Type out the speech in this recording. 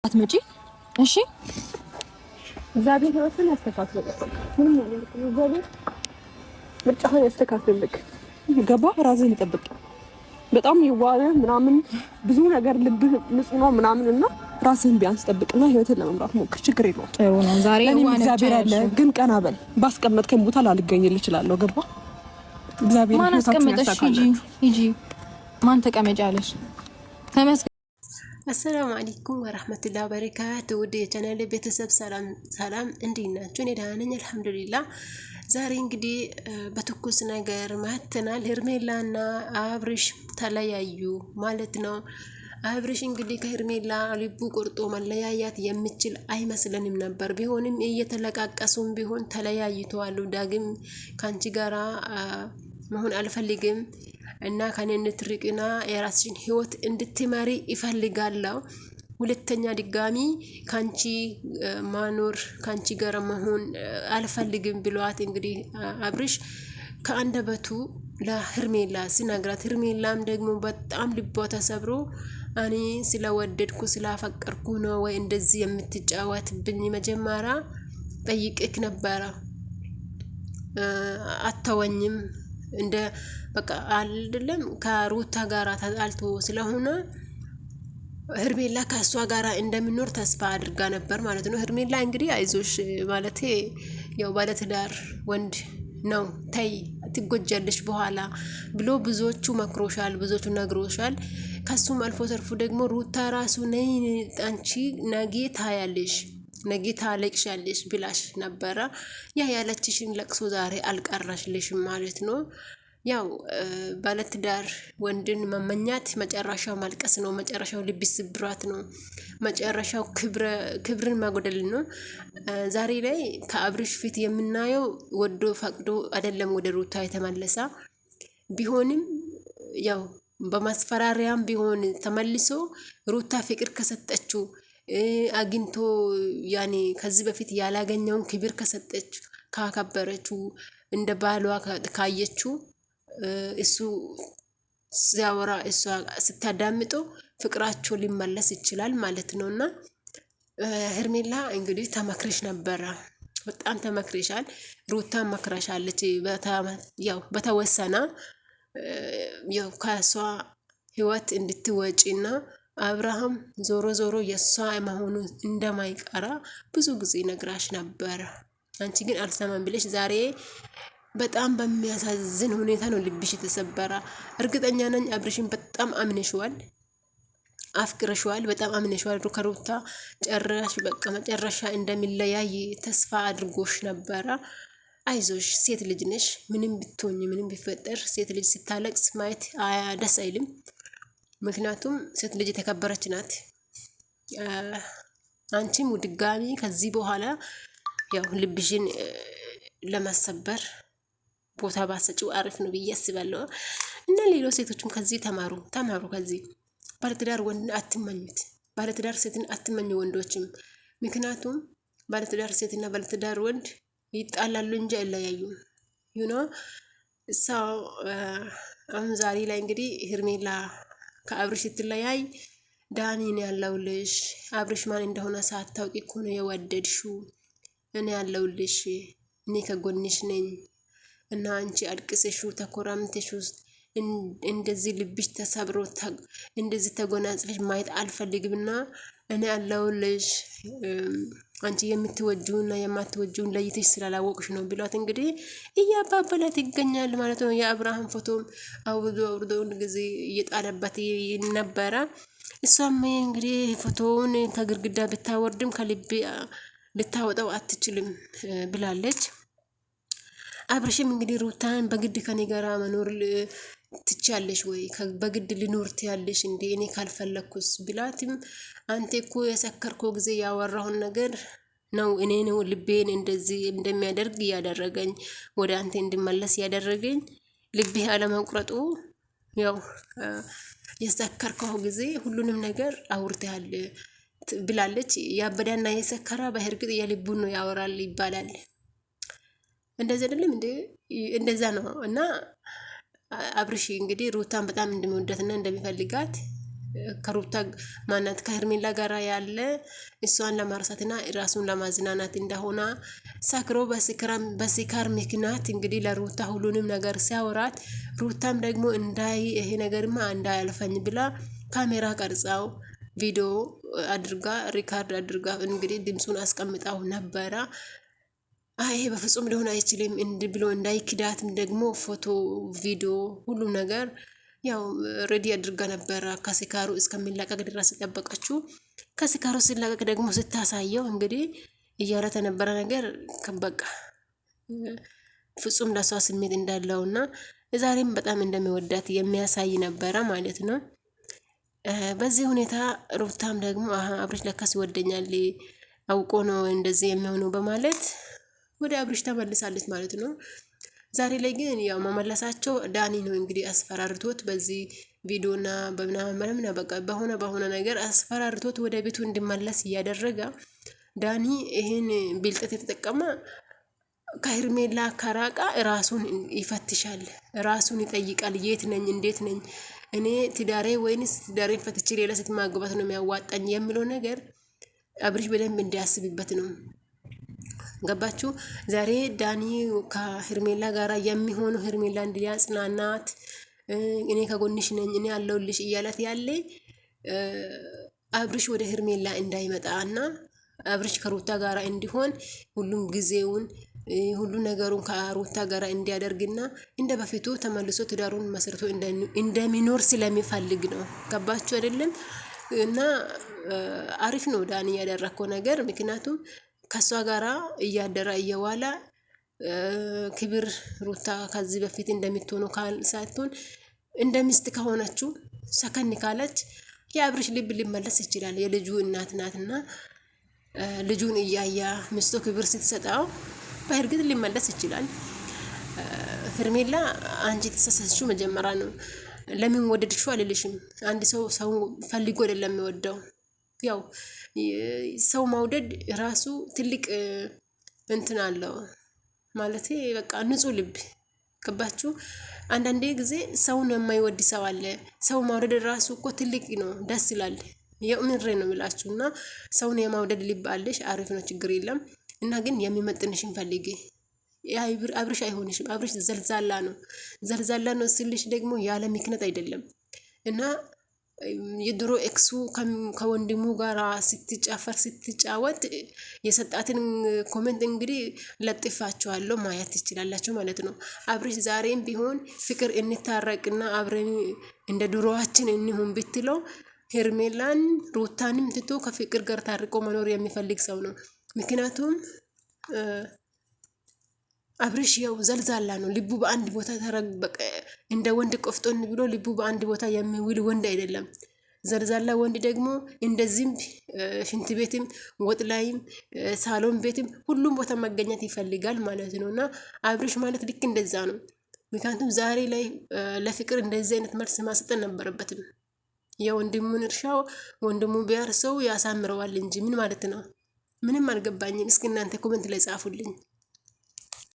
አትመጪ እሺ። እግዚአብሔር ህይወትን ያስተካክልልክ። ምንም ነገር እግዚአብሔር ምርጫህን ያስተካክልልክ። ገባ ራስህን ይጠብቅ። በጣም ይዋለ ምናምን ብዙ ነገር ልብህ ንጹህ ነው ምናምን እና ራስህን ቢያንስ ጠብቅና ህይወትን ለመምራት ሞክር። ችግር የለውም። ጥሩ ነው። ዛሬ እግዚአብሔር አለ፣ ግን ቀና በል። ባስቀመጥከኝ ቦታ ላልገኝልህ እችላለሁ። ገባ እግዚአብሔር ማን አስቀመጠሽ? ሂጂ ማን ተቀመጫለሽ? ተመስገን። አሰላሙ አለይኩም ወራህመቱላሂ ወበረካቱ። ውድ የቻናሌ ቤተሰብ ሰላም እንዴት ናችሁ? እኔ ደህና ነኝ አልሐምዱሊላህ። ዛሬ እንግዲህ በትኩስ ነገር መተናል። ሄርሜላና አብርሽ ተለያዩ ማለት ነው። አብርሽ እንግዲህ ከሄርሜላ ልቡ ቆርጦ መለያያት የሚችል አይመስለንም ነበር። ቢሆንም እየተለቃቀሱም ቢሆን ተለያይተዋል። ዳግም ካንቺ ጋራ መሆን አልፈልግም እና ከኔ እንድትርቅና የራስሽን ህይወት እንድትመሪ ይፈልጋለሁ። ሁለተኛ ድጋሚ ካንቺ ማኖር ካንቺ ጋር መሆን አልፈልግም ብሏት እንግዲህ አብርሽ ከአንደበቱ ለሄርሜላ ሲነግራት፣ ሄርሜላም ደግሞ በጣም ልቧ ተሰብሮ እኔ ስለወደድኩ ስላፈቀርኩ ነው ወይ እንደዚህ የምትጫወትብኝ? መጀመሪያ ጠይቅክ ነበረ አተወኝም እንደ በቃ አይደለም ከሩታ ጋራ ተጣልቶ ስለሆነ ሄርሜላ ከእሷ ጋራ እንደሚኖር ተስፋ አድርጋ ነበር ማለት ነው። ሄርሜላ እንግዲህ አይዞሽ ማለቴ ያው ባለትዳር ወንድ ነው ተይ ትጎጃለሽ በኋላ ብሎ ብዙዎቹ መክሮሻል፣ ብዙዎቹ ነግሮሻል። ከሱም አልፎ ተርፎ ደግሞ ሩታ ራሱ ነይ አንቺ ነገ ታያለሽ ነገ ታለቅሻለሽ ብላሽ ነበረ። ያ ያለችሽን ለቅሶ ዛሬ አልቀረሽልሽም ማለት ነው። ያው ባለትዳር ወንድን መመኛት መጨረሻው ማልቀስ ነው። መጨረሻው ልብ ስብራት ነው። መጨረሻው ክብርን ማጎደል ነው። ዛሬ ላይ ከአብርሽ ፊት የምናየው ወዶ ፈቅዶ አይደለም ወደ ሩታ የተመለሰ ቢሆንም ያው በማስፈራሪያም ቢሆን ተመልሶ ሩታ ፍቅር ከሰጠችው አግኝቶ ያኔ ከዚህ በፊት ያላገኘውን ክብር ከሰጠችው ካከበረችው እንደ ባሏ ካየችው እሱ ሲያወራ እሷ ስታዳምጦ ፍቅራቸው ሊመለስ ይችላል ማለት ነውና ሄርሜላ እንግዲህ ተመክረሽ ነበረ። በጣም ተመክረሻል። ሩታ መክረሻለች። ያው በተወሰነ ያው ከሷ ህይወት እንድትወጪና አብርሃም ዞሮ ዞሮ የሷ መሆኑ እንደማይቀራ ብዙ ጊዜ ነግራሽ ነበረ። አንቺ ግን አልሰማም ብለሽ ዛሬ በጣም በሚያሳዝን ሁኔታ ነው ልብሽ የተሰበረ። እርግጠኛ ነኝ አብርሽን በጣም አምነሽዋል፣ አፍቅረሽዋል፣ በጣም አምነሽዋል። ከሩታ ጨራሽ በቃ መጨረሻ እንደሚለያይ ተስፋ አድርጎሽ ነበረ። አይዞሽ፣ ሴት ልጅ ነሽ። ምንም ብትሆኝ ምንም ቢፈጠር ሴት ልጅ ስታለቅስ ማየት ደስ አይልም። ምክንያቱም ሴት ልጅ የተከበረች ናት። አንቺም ድጋሚ ከዚህ በኋላ ያው ልብሽን ለማሰበር ቦታ ባሰጪው አሪፍ ነው ብዬ አስባለሁ። እና ሌሎች ሴቶችም ከዚህ ተማሩ። ከዚህ ባለትዳር ወንድ አትመኙት፣ ባለትዳር ሴትን አትመኙ ወንዶችም። ምክንያቱም ባለትዳር ሴትና ባለትዳር ወንድ ይጣላሉ እንጂ አይለያዩም። ሰው አሁን ዛሬ ላይ እንግዲህ ሄርሜላ ከአብርሽ ስትለያይ ዳኒን ያለውልሽ አብርሽ ማን እንደሆነ ሳታውቂ እኮ ነው የወደድሽው። እኔ ያለውልሽ፣ እኔ ከጎንሽ ነኝ እና አንቺ አልቅሰሹ ተኮራምተሹ እንደዚህ ልብሽ ተሰብሮ እንደዚህ ተጎናጽፈሽ ማየት አልፈልግምና እኔ ያለውልሽ አንቺ የምትወጂውና የማትወጂውን ለይተሽ ስላላወቅሽ ነው ብሏት እንግዲህ እያባበላት ይገኛል ማለት ነው። የአብርሃም ፎቶም አውርዶ ጊዜ እየጣለበት ነበረ። እሷም እንግዲህ ፎቶውን ከግድግዳ ብታወርድም ከልብ ልታወጣው አትችልም ብላለች። አብርሽም እንግዲህ ሩታን በግድ ከኔ ጋር መኖር ትቻለሽ ወይ? በግድ ልኖር ትያለሽ እንዴ? እኔ ካልፈለኩስ ብላትም አንተ እኮ የሰከርከው ጊዜ ያወራሁን ነገር ነው እኔ ነው ልቤን እንደዚህ እንደሚያደርግ እያደረገኝ ወደ አንተ እንድመለስ ያደረገኝ ልቤ አለመቁረጡ ያው የሰከርከው ጊዜ ሁሉንም ነገር አውርተሃል ብላለች። ያበዳና የሰከራ በእርግጥ የልቡን ነው ያወራል ይባላል። እንደዚህ አይደለም እንዴ? እንደዛ ነው። እና አብርሽ እንግዲህ ሩታን በጣም እንደሚወዳትና እንደሚፈልጋት ከሩታ ማናት ከሄርሜላ ጋራ ያለ እሷን ለማርሳትና ራሱን ለማዝናናት እንደሆነ ሰክሮ በስካር ምክንያት እንግዲህ ለሩታ ሁሉንም ነገር ሲያወራት ሩታም ደግሞ ይሄ ነገርማ እንዳያልፈኝ ብላ ካሜራ ቀርጻው ቪዲዮ አድርጋ ሪካርድ አድርጋ እንግዲህ ድምፁን አስቀምጣው ነበረ። ይሄ በፍጹም ሊሆን አይችልም ብሎ እንዳይክዳትም ደግሞ ፎቶ ቪዲዮ ሁሉ ነገር ያው ሬዲ አድርጋ ነበረ። ከስካሩ እስከሚላቀቅ ድረስ ጠበቀችው። ከስካሩ ሲላቀቅ ደግሞ ስታሳየው እንግዲህ እያወራት የነበረ ነገር በቃ ፍጹም ለሷ ስሜት እንዳለውና ዛሬም በጣም እንደሚወዳት የሚያሳይ ነበረ ማለት ነው። በዚህ ሁኔታ ሩታም ደግሞ አብርሽ ለካስ ይወደኛል አውቆ ነው እንደዚህ የሚሆነው በማለት ወደ አብርሽ ተመልሳለች ማለት ነው። ዛሬ ላይ ግን ያው መመለሳቸው ዳኒ ነው እንግዲህ አስፈራርቶት በዚህ ቪዲዮና በምናምን በቃ በሆነ ነገር አስፈራርቶት ወደ ቤቱ እንዲመለስ እያደረገ ዳኒ ይሄን ብልጠት የተጠቀመ ከሄርሜላ ከራቃ ራሱን ይፈትሻል፣ ራሱን ይጠይቃል። የት ነኝ? እንዴት ነኝ? እኔ ትዳሬ ወይንስ ትዳሬን ፈትቼ ሌላ ሴት ማግባት ነው የሚያዋጣኝ የሚለው ነገር አብርሽ በደንብ እንዲያስብበት ነው። ገባችሁ? ዛሬ ዳኒ ከሄርሜላ ጋራ የሚሆነው ሄርሜላ እንዲያጽናናት እኔ ከጎንሽ ነኝ እኔ አለሁልሽ እያላት ያለ አብርሽ ወደ ሄርሜላ እንዳይመጣ እና አብርሽ ከሩታ ጋራ እንዲሆን ሁሉም ጊዜውን ሁሉ ነገሩን ከሩታ ጋራ እንዲያደርግና እንደ በፊቱ ተመልሶ ትዳሩን መስርቶ እንደሚኖር ስለሚፈልግ ነው። ገባችሁ አይደለም? እና አሪፍ ነው ዳኒ ያደረከው ነገር። ምክንያቱም ከሷ ጋራ እያደረ እየዋላ ክብር ሩታ ከዚህ በፊት እንደምትሆነው ሳትሆን እንደ ሚስት ከሆነችው ሰከን ካለች የአብርሽ ልብ ሊመለስ ይችላል። የልጁ እናት ናትና ልጁን እያያ ሚስቱ ክብር ስትሰጠው በእርግጥ ሊመለስ ይችላል። ሄርሜላ አንቺ ተሰሰስሽው መጀመሪያ ነው። ለምን ወደድሽው አልልሽም። አንድ ሰው ፈልጎ አይደለም የሚወደው። ያው ሰው መውደድ ራሱ ትልቅ እንትን አለው ማለት በቃ ንጹህ ልብ። ገባችሁ? አንዳንዴ ጊዜ ሰውን የማይወድ ሰው አለ። ሰው መውደድ ራሱ እኮ ትልቅ ነው፣ ደስ ይላል። የምሬ ነው የምላችሁ። እና ሰውን የማውደድ ልብ አለሽ፣ አሪፍ ነው፣ ችግር የለም። እና ግን የሚመጥንሽን ፈልጊ። አብርሽ አይሆንሽም። አብርሽ ዘልዛላ ነው። ዘልዛላ ነው ስልሽ ደግሞ ያለ ምክንያት አይደለም። እና የድሮ ኤክሱ ከወንድሙ ጋር ስትጫፈር ስትጫወት የሰጣትን ኮሜንት እንግዲህ ለጥፋችኋለሁ ማየት ትችላላችሁ ማለት ነው። አብርሽ ዛሬም ቢሆን ፍቅር እንታረቅና አብረን እንደ ድሮዋችን እንሁን ብትለው ሄርሜላን ሩታንም ትቶ ከፍቅር ጋር ታርቆ መኖር የሚፈልግ ሰው ነው። ምክንያቱም አብርሽ ያው ዘልዛላ ነው። ልቡ በአንድ ቦታ ተረበቀ። እንደ ወንድ ቆፍጦን ብሎ ልቡ በአንድ ቦታ የሚውል ወንድ አይደለም። ዘልዛላ ወንድ ደግሞ እንደዚህም ሽንት ቤትም ወጥ ላይም ሳሎን ቤትም ሁሉም ቦታ መገኘት ይፈልጋል ማለት ነው። እና አብርሽ ማለት ልክ እንደዛ ነው። ምክንያቱም ዛሬ ላይ ለፍቅር እንደዚህ አይነት መልስ ማሰጠን ነበረበትም። የወንድሙን እርሻ ወንድሙ ቢያርሰው ያሳምረዋል እንጂ ምን ማለት ነው? ምንም አልገባኝም። እስኪ እናንተ ኮሜንት ላይ ጻፉልኝ።